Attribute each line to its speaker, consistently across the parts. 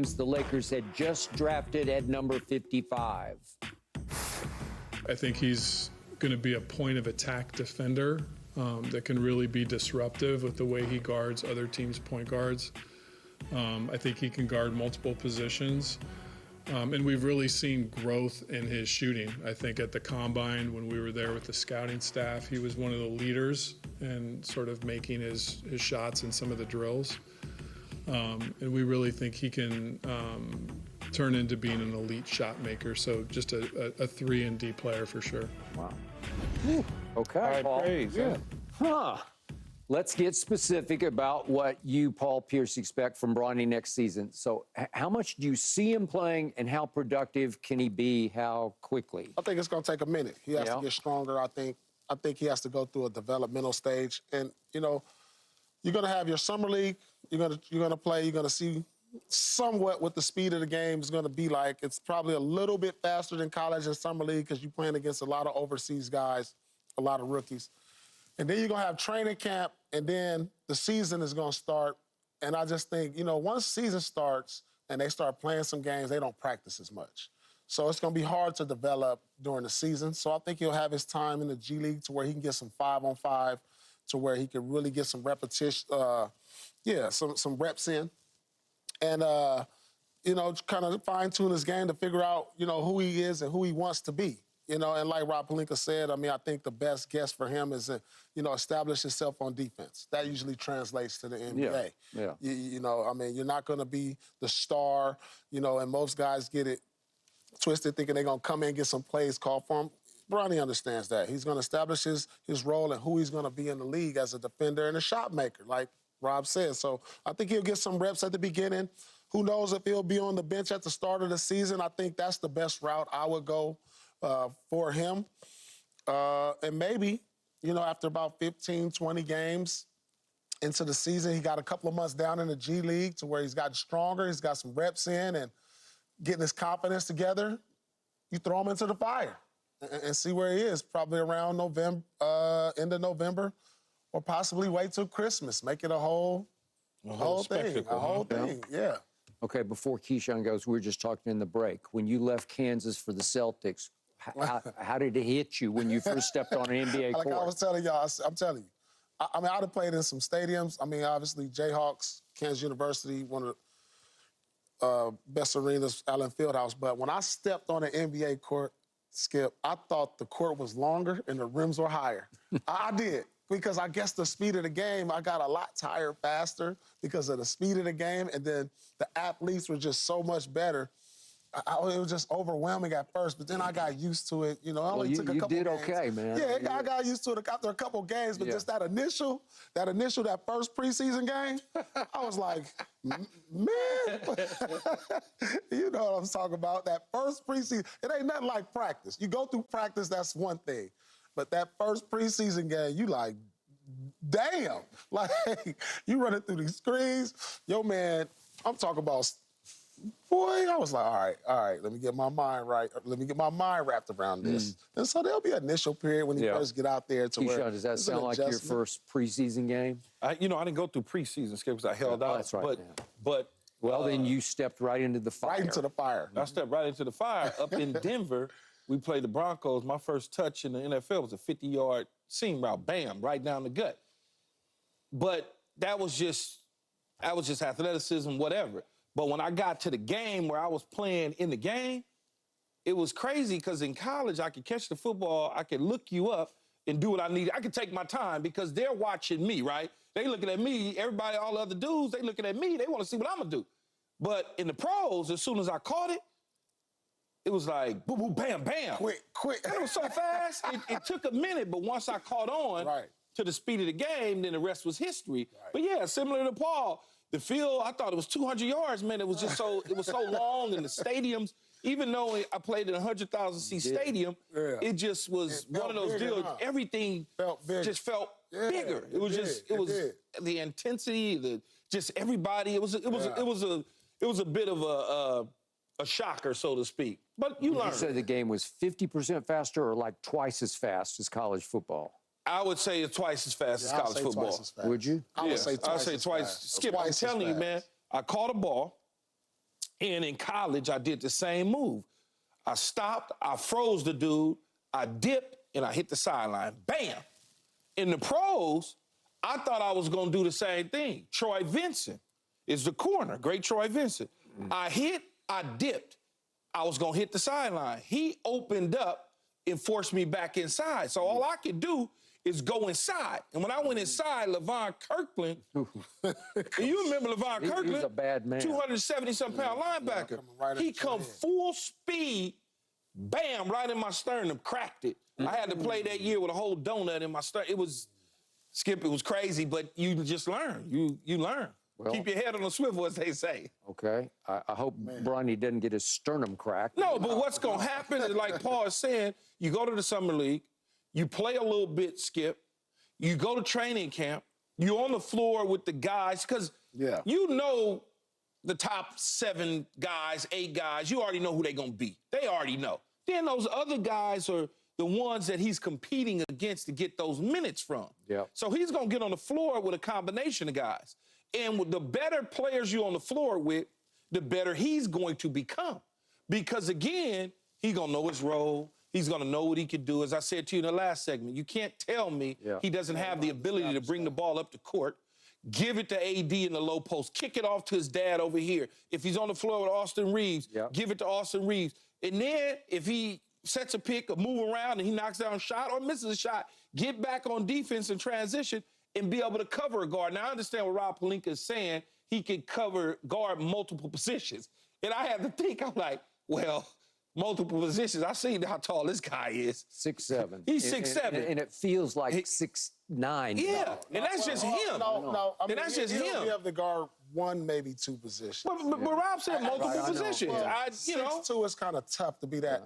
Speaker 1: James the Lakers had just drafted at number 55.
Speaker 2: I think he's going to be a point of attack defender that can really be disruptive with the way he guards other teams' point guards. I think he can guard multiple positions. And we've really seen growth in his shooting. I think at the Combine, when we were there with the scouting staff, he was one of the leaders in sort of making his shots in some of the drills. And we really think he can turn into being an elite shot maker. So just a 3 and D player for sure.
Speaker 1: Wow. Okay,
Speaker 3: All right,
Speaker 1: Paul.
Speaker 3: praise. Yeah.
Speaker 1: Huh. Let's get specific about what you, Paul Pierce, expect from Bronny next season. So how much do you see him playing, and how productive can he be? How quickly?
Speaker 4: I think it's going to take a minute. He has to get stronger, I think. I think he has to go through a developmental stage. And, you know, you're going to have your summer league. You're going to play. You're going to see somewhat what the speed of the game is going to be like. It's probably a little bit faster than college and summer league because you're playing against a lot of overseas guys, a lot of rookies. And then you're going to have training camp, and then the season is going to start. And I just think, you know, once season starts and they start playing some games, they don't practice as much. So it's going to be hard to develop during the season. So I think he'll have his time in the G League to where he can get some 5-on-5, to where he can really get some repetition, some reps in. And, you know, kind of fine-tune his game to figure out, you know, who he is and who he wants to be. You know, and like Rob Pelinka said, I mean, I think the best guess for him is to, you know, establish himself on defense. That usually translates to the NBA.
Speaker 1: Yeah.
Speaker 4: You know, I mean, you're not going to be the star, you know, and most guys get it twisted thinking they're going to come in and get some plays called for him. Bronny understands that. He's going to establish his role and who he's going to be in the league as a defender and a shot maker, like Rob said. So I think he'll get some reps at the beginning. Who knows if he'll be on the bench at the start of the season. I think that's the best route I would go for him. And maybe, you know, after about 15, 20 games into the season, he got a couple of months down in the G League to where he's gotten stronger, he's got some reps in and getting his confidence together. You throw him into the fire and see where he is, probably around November, end of November, or possibly wait till Christmas, make it a whole thing, yeah.
Speaker 1: Okay, before Keyshawn goes, we were just talking in the break. When you left Kansas for the Celtics, how did it hit you when you first stepped on an NBA court?
Speaker 4: Like I was telling y'all, I'm telling you. I mean, I'd have played in some stadiums. I mean, obviously, Jayhawks, Kansas University, one of the best arenas, Allen Fieldhouse. But when I stepped on an NBA court, Skip, I thought the court was longer and the rims were higher. I did. Because I guess the speed of the game, I got a lot tired faster because of the speed of the game. And then the athletes were just so much better. It was just overwhelming at first, but then I got used to it. You know, I only took a couple games.
Speaker 1: You did okay, man.
Speaker 4: Yeah, I got used to it after a couple games, but just that first preseason game, I was like, man. You know what I'm talking about. That first preseason, it ain't nothing like practice. You go through practice, that's one thing. But that first preseason game, you like, damn. Like, you running through these screens. Yo, man, I'm talking about, boy, I was like, all right, let me get my mind right. Let me get my mind wrapped around this. And so there'll be an initial period when you first get out there to
Speaker 1: Keyshawn,
Speaker 4: where
Speaker 1: does that sound like your first preseason game?
Speaker 3: You know, I didn't go through preseason, Skip, because I held out.
Speaker 1: That's right.
Speaker 3: But
Speaker 1: well, then you stepped right into the fire.
Speaker 4: Right into the fire.
Speaker 3: I stepped right into the fire. Up in Denver, we played the Broncos. My first touch in the NFL was a 50-yard seam route, bam, right down the gut. But that was just athleticism, whatever. But when I got to the game where I was playing in the game, it was crazy because in college, I could catch the football, I could look you up and do what I needed. I could take my time because they're watching me, right? They looking at me, everybody, all the other dudes, they looking at me, they want to see what I'm going to do. But in the pros, as soon as I caught it, it was like, boom, boom, bam, bam.
Speaker 4: Quick.
Speaker 3: It was so fast, it took a minute, but once I caught on to the speed of the game, then the rest was history. Right. But yeah, similar to Paul, the field, I thought it was 200 yards, man. It was just so long, and the stadiums, even though I played in a 100,000-seat stadium, it just was one of those deals. Everything just felt bigger. It was the intensity, just everybody. It was a bit of a shocker, so to speak. But you learn.
Speaker 1: You said the game was 50% faster or like twice as fast as college football?
Speaker 3: I would say it's twice as fast as college football.
Speaker 1: Would you?
Speaker 4: I would say twice.
Speaker 3: Skip, I'm telling you, man, I caught a ball, And in college, I did the same move. I stopped, I froze the dude, I dipped, and I hit the sideline. Bam! In the pros, I thought I was going to do the same thing. Troy Vincent is the corner, great Troy Vincent. I hit, I dipped. I was going to hit the sideline. He opened up and forced me back inside. So all I could do is go inside. And when I went inside, LeVon Kirkland, and you remember LeVon Kirkland?
Speaker 1: He was a bad man.
Speaker 3: 270-something pound linebacker.
Speaker 4: Right
Speaker 3: He come full speed, bam, right in my sternum, cracked it. I had to play that year with a whole donut in my sternum. It was, Skip, it was crazy, but you just learn. You learn.
Speaker 1: Well,
Speaker 3: keep your head on a swivel, as they say.
Speaker 1: Okay. I hope Bronny didn't get his sternum cracked.
Speaker 3: No, but what's going to happen is, like Paul is saying, you go to the summer league, you play a little bit, Skip, you go to training camp, you're on the floor with the guys, because you know the top 7 guys, 8 guys, you already know who they're going to be. They already know. Then those other guys are the ones that he's competing against to get those minutes from.
Speaker 1: Yep.
Speaker 3: So he's going to get on the floor with a combination of guys. And with the better players you're on the floor with, the better he's going to become. Because, again, he's going to know his role. He's going to know what he can do. As I said to you in the last segment, you can't tell me he doesn't have the ability to bring the ball up the court, give it to AD in the low post, kick it off to his dad over here. If he's on the floor with Austin Reeves, give it to Austin Reeves. And then if he sets a pick or move around and he knocks down a shot or misses a shot, get back on defense and transition and be able to cover a guard. Now, I understand what Rob Pelinka is saying. He can guard multiple positions. And I had to think, I'm like, well, multiple positions. I seen how tall this guy is.
Speaker 1: 6'7".
Speaker 3: He's 6'7".
Speaker 1: And it feels like 6'9".
Speaker 3: Yeah, and that's just him.
Speaker 4: No. I mean,
Speaker 3: and that's just him.
Speaker 4: He'll be able to guard 1, maybe 2 positions.
Speaker 3: But Rob said multiple positions.
Speaker 4: Well,
Speaker 3: you know.
Speaker 4: 6'2" is kind of tough to be that.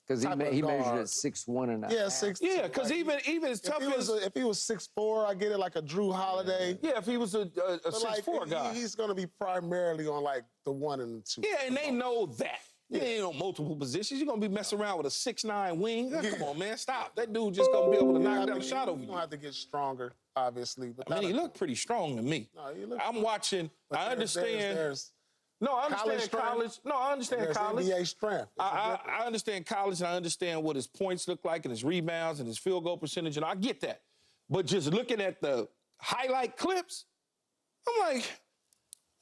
Speaker 1: Because he measured at 6'1.5".
Speaker 4: Yeah, 6'2".
Speaker 3: Yeah, because even as tough as
Speaker 4: if he was 6'4", I get it, like a Drew Holiday.
Speaker 3: Yeah, if he was a 6'4" guy.
Speaker 4: He's going to be primarily on like the 1 and the 2.
Speaker 3: Yeah, and they know that. You ain't on multiple positions. You're going to be messing around with a 6'9" wing. Come on, man, stop. That dude just going to be able to knock down a shot over you.
Speaker 4: You're going to have to get stronger, obviously. But
Speaker 3: I mean, he looked pretty strong to me.
Speaker 4: No, he looked
Speaker 3: I'm watching. I understand.
Speaker 4: There's
Speaker 3: No, I understand college. No, I understand college.
Speaker 4: NBA strength.
Speaker 3: I understand college, and I understand what his points look like and his rebounds and his field goal percentage, and I get that. But just looking at the highlight clips, I'm like,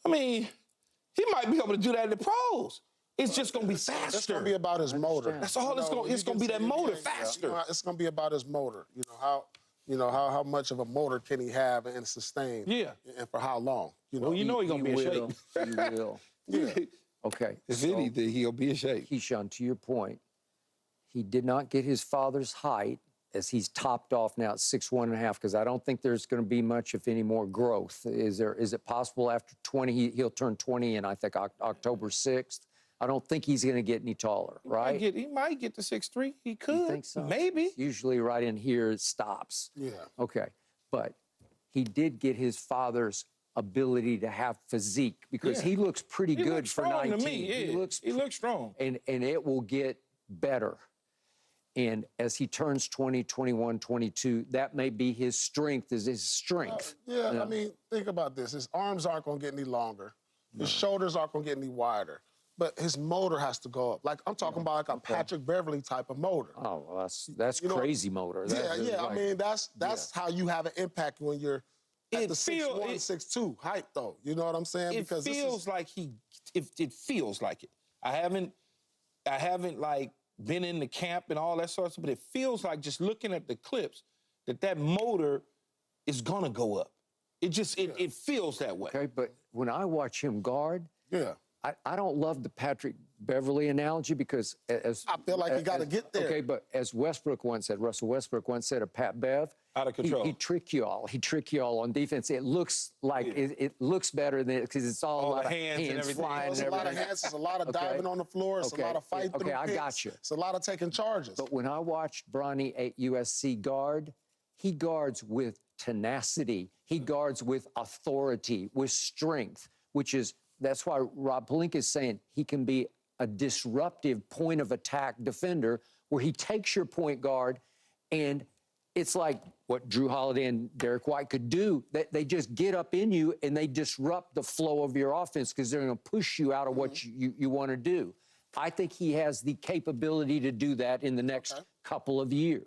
Speaker 3: I mean, he might be able to do that in the pros. It's just going to be faster.
Speaker 4: It's going to be about his motor.
Speaker 3: That's all it's going to be, that motor, faster.
Speaker 4: It's going to be about his motor. How much of a motor can he have and sustain?
Speaker 3: Yeah.
Speaker 4: And for how long?
Speaker 3: Well, you know he's going to be in shape.
Speaker 1: He will.
Speaker 4: Yeah.
Speaker 1: Okay.
Speaker 3: If anything, he'll be in shape.
Speaker 1: Keyshawn, to your point, he did not get his father's height as he's topped off now at 6'1.5", because I don't think there's going to be much, if any, more growth. Is it possible after 20, he'll turn 20 in, I think, October 6th? I don't think he's going to get any taller, right?
Speaker 3: He might get to 6'3". He could.
Speaker 1: You think so?
Speaker 3: Maybe.
Speaker 1: Usually right in here it stops.
Speaker 4: Yeah.
Speaker 1: Okay. But he did get his father's ability to have physique, because he looks pretty good for 19.
Speaker 3: To me. Yeah. He looks strong.
Speaker 1: And it will get better. And as he turns 20, 21, 22, that may be his strength, is his strength.
Speaker 4: I mean, think about this. His arms aren't going to get any longer. His shoulders aren't going to get any wider. But his motor has to go up. Like, I'm talking about like a Patrick Beverly type of motor.
Speaker 1: Oh, well, that's crazy motor.
Speaker 4: I mean, that's how you have an impact when you're at the 6'1", 6'2" height, though. You know what I'm saying?
Speaker 3: It feels like it feels like it. I haven't like been in the camp and all that sort of stuff, but it feels like, just looking at the clips, that motor is gonna go up. It feels that way.
Speaker 1: Okay, but when I watch him guard, I don't love the Patrick Beverly analogy, because as
Speaker 4: I feel like you got to get there.
Speaker 1: Okay, but as Russell Westbrook once said of Pat Bev,
Speaker 3: out of control.
Speaker 1: He trick you all. He trick you all on defense. It looks like it looks better than it, because it's all a lot of hands flying.
Speaker 4: It's a lot of hands. It's a lot of diving on the floor. It's a lot of fighting.
Speaker 1: Okay, I got you.
Speaker 4: It's a lot of taking charges.
Speaker 1: But when I watched Bronny at USC guard, he guards with tenacity. He guards with authority, with strength, that's why Rob Pelinka is saying he can be a disruptive point of attack defender, where he takes your point guard and it's like what Drew Holiday and Derek White could do. They just get up in you and they disrupt the flow of your offense because they're going to push you out of what you want to do. I think he has the capability to do that in the next couple of years.